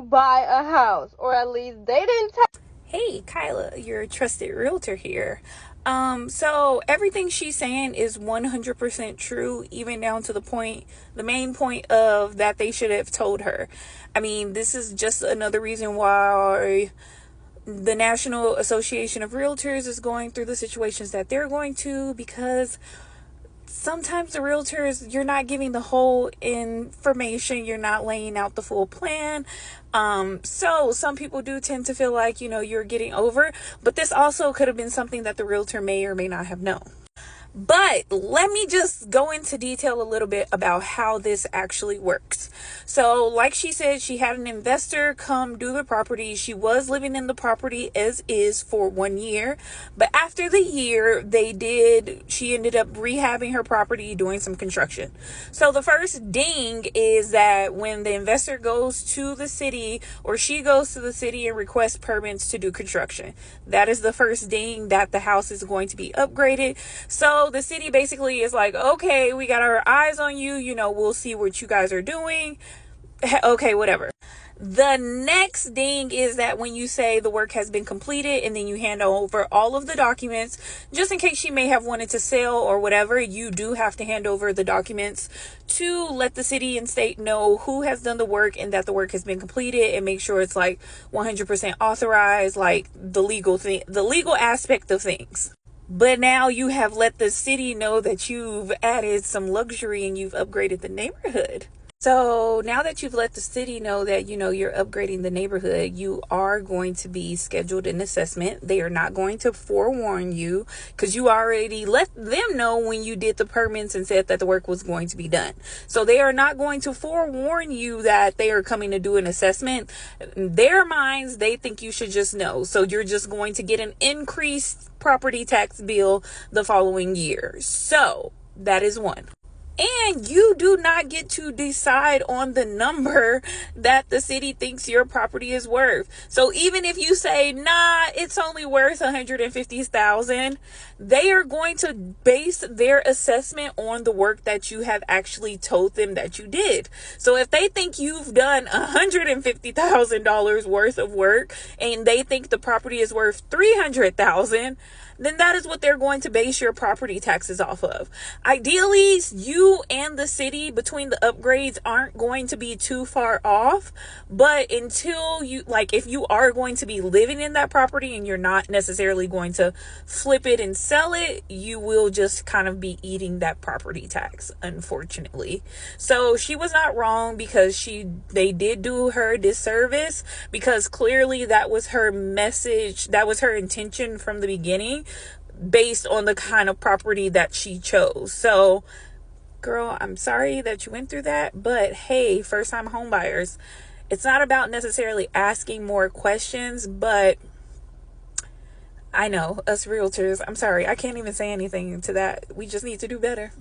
buy a house, or at least they didn't tell. Hey, Kyla, your trusted realtor here. So everything she's saying is 100% true, even down to the main point of that they should have told her. I mean, this is just another reason why the National Association of Realtors is going through the situations that they're going to, because sometimes the realtors, you're not giving the whole information, you're not laying out the full plan. So some people do tend to feel like, you're getting over, but this also could have been something that the realtor may or may not have known. But let me just go into detail a little bit about how this actually works. So like she said, she had an investor come do the property. She was living in the property as is for 1 year. But after the year, she ended up rehabbing her property, doing some construction. So the first ding is that when the investor goes to the city, or she goes to the city and requests permits to do construction, that is the first ding that the house is going to be upgraded. So the city basically is like, okay, we got our eyes on you. We'll see what you guys are doing. Okay, whatever. The next thing is that when you say the work has been completed and then you hand over all of the documents, just in case she may have wanted to sell or whatever, you do have to hand over the documents to let the city and state know who has done the work and that the work has been completed, and make sure it's like 100% authorized, like the legal aspect of things. But now you have let the city know that you've added some luxury and you've upgraded the neighborhood. So now that you've let the city know that, you're upgrading the neighborhood, you are going to be scheduled an assessment. They are not going to forewarn you, because you already let them know when you did the permits and said that the work was going to be done. So they are not going to forewarn you that they are coming to do an assessment. In their minds, they think you should just know. So you're just going to get an increased property tax bill the following year. So that is one. And you do not get to decide on the number that the city thinks your property is worth. So even if you say, nah, it's only worth $150,000, they are going to base their assessment on the work that you have actually told them that you did. So if they think you've done $150,000 worth of work and they think the property is worth $300,000, then that is what they're going to base your property taxes off of. Ideally, you and the city between the upgrades aren't going to be too far off, but until if you are going to be living in that property and you're not necessarily going to flip it and sell it, you will just kind of be eating that property tax, unfortunately. So she was not wrong, because they did do her a disservice, because clearly that was her message, that was her intention from the beginning, based on the kind of property that she chose. So girl, I'm sorry that you went through that, but hey, first time home buyers, it's not about necessarily asking more questions, but I know us realtors, I'm sorry, I can't even say anything to that. We just need to do better.